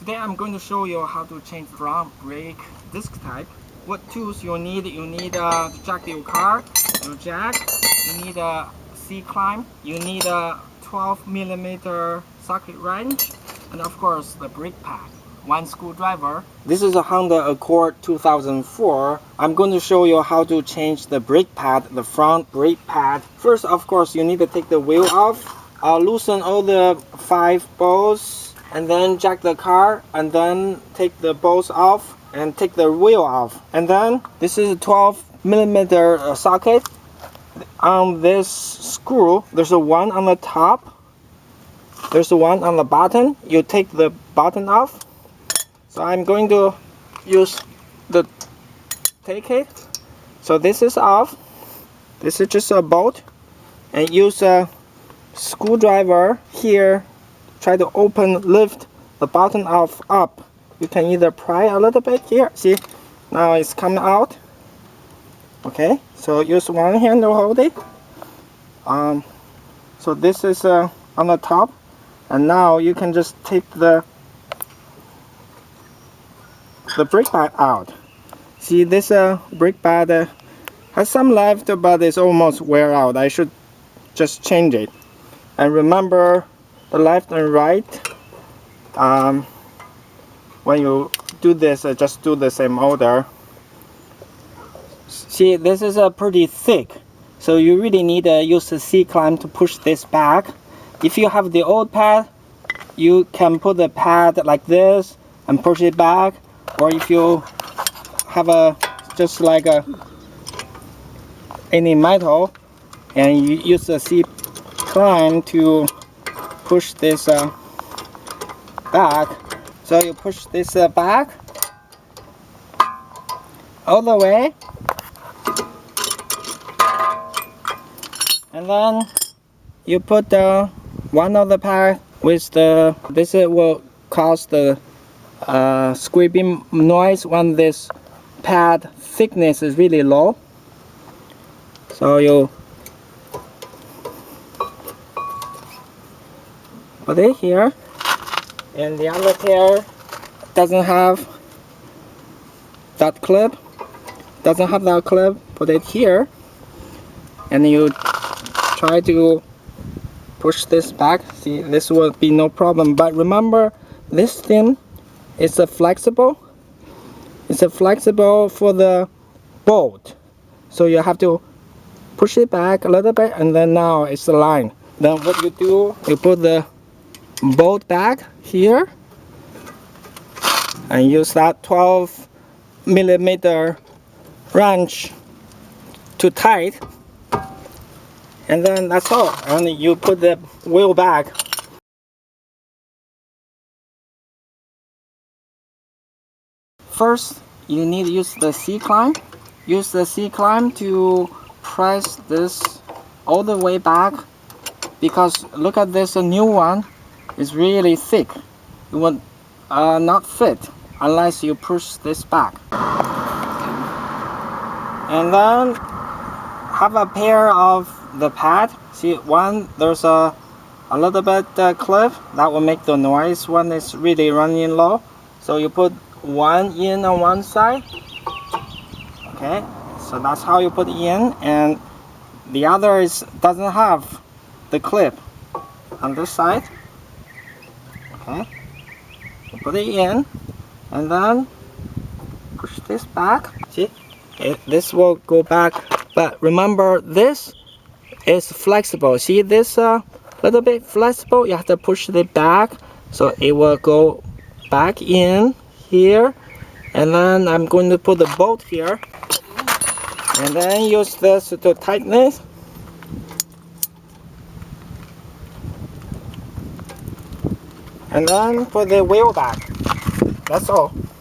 Today I'm going to show you how to change front brake disc type. What tools you need to jack your car, your jack, you need a C-climb, you need a 12mm socket wrench, and of course the brake pad. One screwdriver. This is a Honda Accord 2004. I'm going to show you how to change the brake pad, the front brake pad. First, of course, you need to take the wheel off, loosen all the 5 bolts, and then jack the car, and then take the bolts off and take the wheel off. And then this is a 12mm socket. On this screw, there's a one on the top, there's a one on the bottom. You take the bottom off. So I'm going to use the take it. So this is off. This is just a bolt, and use a screwdriver here. Try to lift the bottom off up. You can either pry a little bit here. See, now it's coming out. Okay, so use one hand to hold it. So this is on the top, and now you can just take the brake pad out. See, this brake pad has some left, but it's almost wear out. I should just change it. And remember the left and right. When you do this, just do the same order. See, this is pretty thick, so you really need to use the C-climb to push this back. If you have the old pad, you can put the pad like this and push it back. Or if you have just like any metal, and you use the C-climb to push this back. So you push this back all the way, and then you put one of the pad with this will cause the scraping noise when this pad thickness is really low. So you put it here, and the other pair doesn't have that clip. Put it here, and you try to push this back. See, this will be no problem. But remember, this thing is flexible. It's flexible for the bolt, so you have to push it back a little bit, and then now it's aligned. Then what you do, you put the bolt back here and use that 12mm wrench to tight, and then that's all. And you put the wheel back. First, you need to use the C-climb. Use the C-climb to press this all the way back, because look at this, a new one is really thick. It will not fit unless you push this back. And then have a pair of the pad. See, one there's a little bit clip that will make the noise when it's really running low. So you put one in on one side. Okay, so that's how you put it in, and the other doesn't have the clip on this side. Okay, you put it in, and then push this back. See, this will go back, but remember this is flexible. See, this little bit flexible. You have to push it back, so it will go back in here. And then I'm going to put the bolt here, and then use this to tighten it. And then put the wheel back. That's all.